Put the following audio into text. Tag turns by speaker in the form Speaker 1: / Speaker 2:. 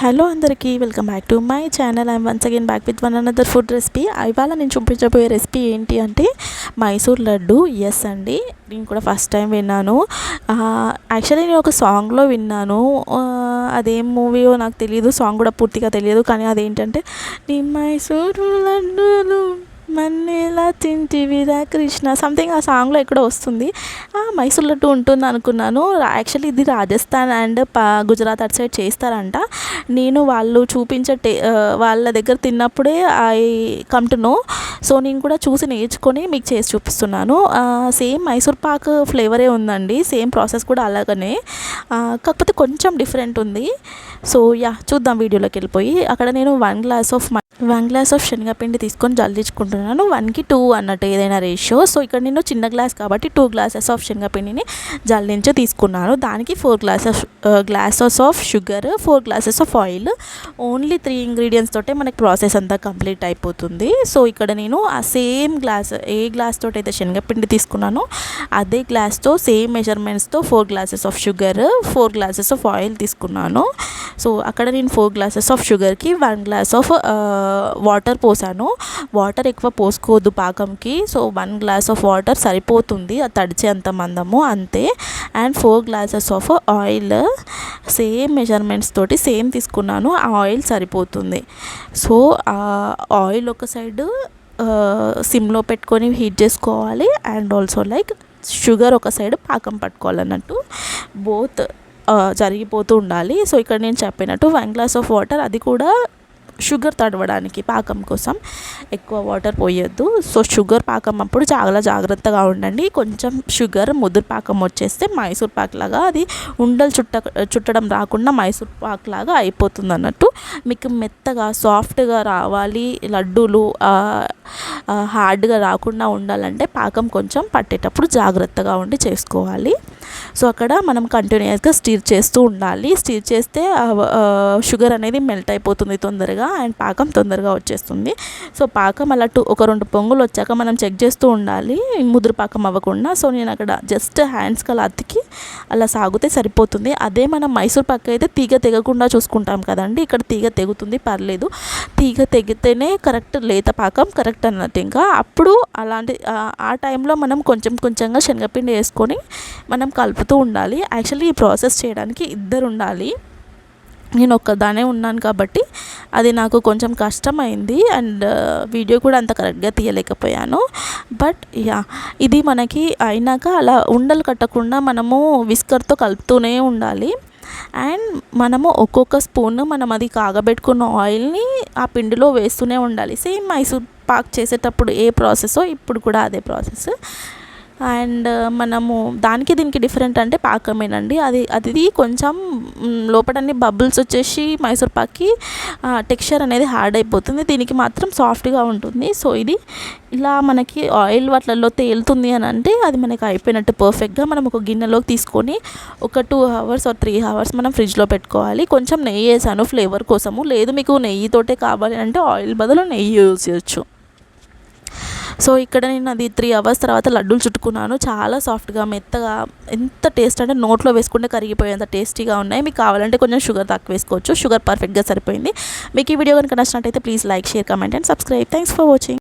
Speaker 1: Hello అందరికీ welcome back to my channel. I'm once again back with one another food recipe. ఇవాళ నేను చూపించబోయే recipe ఏంటి అంటే మైసూర్ లడ్డు. ఎస్ అండి, నేను కూడా ఫస్ట్ టైం విన్నాను. యాక్చువల్లీ నేను ఒక సాంగ్లో విన్నాను, అదేం మూవీయో నాకు తెలియదు, సాంగ్ కూడా పూర్తిగా తెలియదు. కానీ అదేంటంటే నీ మైసూరు లడ్డూలు మన్నేలా తింటివిరా కృష్ణ సంథింగ్, ఆ సాంగ్లో ఎక్కడో వస్తుంది. మైసూర్ లడ్డు ఉంటుంది అనుకున్నాను. యాక్చువల్లీ ఇది రాజస్థాన్ అండ్ గుజరాత్ అటు సైడ్ చేస్తారంట. నేను వాళ్ళు చూపించే వాళ్ళ దగ్గర తిన్నప్పుడే I come to know. So నేను కూడా చూసి నేర్చుకొని మీకు చేసి చూపిస్తున్నాను. సేమ్ మైసూర్ పాక్ ఫ్లేవరే ఉందండి, సేమ్ ప్రాసెస్ కూడా అలాగనే, కాకపోతే కొంచెం డిఫరెంట్ ఉంది. సో చూద్దాం వీడియోలోకి వెళ్ళిపోయి. అక్కడ నేను 1 గ్లాస్ ఆఫ్ శనగపిండి తీసుకొని జల్లించుకుంటున్నాను. 1:2 అన్నట్టు ఏదైనా రేషియో. సో ఇక్కడ నేను చిన్న గ్లాస్ కాబట్టి 2 గ్లాసెస్ ఆఫ్ శనగపిండిని జల్లించి తీసుకున్నాను. దానికి 4 glasses of sugar, 4 glasses of oil. Only 3 ingredients తోటే మనకి ప్రాసెస్ అంతా కంప్లీట్ అయిపోతుంది. సో ఇక్కడ నేను ఆ సేమ్ గ్లాస్, ఏ గ్లాస్ తోటి అయితే శనగపిండి తీసుకున్నానో అదే గ్లాస్తో సేమ్ మెజర్మెంట్స్తో 4 glasses of sugar, 4 glasses of oil తీసుకున్నాను. సో అక్కడ నేను 4 గ్లాసెస్ ఆఫ్ షుగర్కి 1 గ్లాస్ ఆఫ్ వాటర్ పోసాను. వాటర్ ఎక్కువ పోసుకోవద్దు పాకంకి. సో 1 గ్లాస్ ఆఫ్ వాటర్ సరిపోతుంది, అది తడిచే అంత మందము అంతే. And 4 glasses of oil same measurements తోటి సేమ్ తీసుకున్నాను, ఆ ఆయిల్ సరిపోతుంది. సో ఆయిల్ ఒక సైడ్ సిమ్లో పెట్టుకొని హీట్ చేసుకోవాలి, అండ్ ఆల్సో లైక్ షుగర్ ఒక సైడ్ పాకం పట్టుకోవాలన్నట్టు బోత్ జరిగిపోతూ ఉండాలి. సో ఇక్కడ నేను చెప్పినట్టు 1 గ్లాస్ ఆఫ్ వాటర్, అది కూడా షుగర్ తడవడానికి, పాకం కోసం ఎక్కువ వాటర్ పోయొద్దు. సో షుగర్ పాకం అప్పుడు చాలా జాగ్రత్తగా ఉండండి. కొంచెం షుగర్ ముదురు పాకం వచ్చేస్తే మైసూర్ పాక్ లాగా అది ఉండలు చుట్టడం రాకుండా మైసూర్ పాక్ లాగా అయిపోతుంది అన్నట్టు. మీకు మెత్తగా సాఫ్ట్గా రావాలి లడ్డూలు, హార్డ్గా రాకుండా ఉండాలంటే పాకం కొంచెం పట్టేటప్పుడు జాగ్రత్తగా ఉండి చేసుకోవాలి. సో అక్కడ మనం కంటిన్యూస్గా స్టీర్ చేస్తూ ఉండాలి. స్టీర్ చేస్తే షుగర్ అనేది మెల్ట్ అయిపోతుంది తొందరగా, అండ్ పాకం తొందరగా వచ్చేస్తుంది. సో పాకం అలా ఒక 2 పొంగులు వచ్చాక మనం చెక్ చేస్తూ ఉండాలి, ముదురు పాకం అవ్వకుండా. సో నేను అక్కడ జస్ట్ హ్యాండ్స్కి అలా అతికి అలా సాగితే సరిపోతుంది. అదే మనం మైసూర్ పాక్ అయితే తీగ తెగకుండా చూసుకుంటాం కదండి, ఇక్కడ తీగ తెగుతుంది, పర్లేదు. తీగ తెగితేనే కరెక్ట్ లేత పాకం కరెక్ట్ అన్నట్టు. ఇంకా అప్పుడు అలాంటి ఆ టైంలో మనం కొంచెంగా శనగపిండి వేసుకొని మనం కలుపుతూ ఉండాలి. యాక్చువల్లీ ఈ ప్రాసెస్ చేయడానికి 2 ఉండాలి, నేను ఒక్కదానే ఉన్నాను కాబట్టి అది నాకు కొంచెం కష్టమైంది, అండ్ వీడియో కూడా అంత కరెక్ట్గా తీయలేకపోయాను. బట్ ఇది మనకి అయినాక అలా ఉండలు కట్టకుండా మనము విస్కర్తో కలుపుతూనే ఉండాలి. అండ్ మనము ఒక్కొక్క స్పూన్ మనం అది కాగబెట్టుకున్న ఆయిల్ని ఆ పిండిలో వేస్తూనే ఉండాలి. సేమ్ మైసూర్ పాక్ చేసేటప్పుడు ఏ ప్రాసెసో ఇప్పుడు కూడా అదే ప్రాసెస్. అండ్ మనము దీనికి డిఫరెంట్ అంటే పాకమేనండి. అది కొంచెం లోపలన్నీ బబుల్స్ వచ్చేసి మైసూర్ పాక్కి టెక్స్చర్ అనేది హార్డ్ అయిపోతుంది, దీనికి మాత్రం సాఫ్ట్గా ఉంటుంది. సో ఇది ఇలా మనకి ఆయిల్ వాటిల్లో తేలుతుంది అని అంటే అది మనకి అయిపోయినట్టు పర్ఫెక్ట్గా. మనం ఒక గిన్నెలోకి తీసుకొని ఒక 2 అవర్స్ ఆర్ 3 అవర్స్ మనం ఫ్రిడ్జ్లో పెట్టుకోవాలి. కొంచెం నెయ్యి వేసాను ఫ్లేవర్ కోసము, లేదు మీకు నెయ్యితోటే కావాలి అంటే ఆయిల్ బదులు నెయ్యి యూజ్ చేయొచ్చు. సో ఇక్కడ నేను అది 3 అవర్స్ తర్వాత లడ్డూలు చుట్టుకున్నాను. చాలా సాఫ్ట్గా మెత్తగా, ఎంత టేస్ట్ అంటే నోట్లో వేసుకుంటే కరిగిపోయేంత టేస్టీగా ఉన్నాయి. మీకు కావాలంటే కొంచెం షుగర్ తక్కువ వేసుకోవచ్చు, షుగర్ పర్ఫెక్ట్గా సరిపోయింది. మీకు ఈ వీడియో కనుక నచ్చినట్టయితే please like, share, comment and subscribe. Thanks for watching.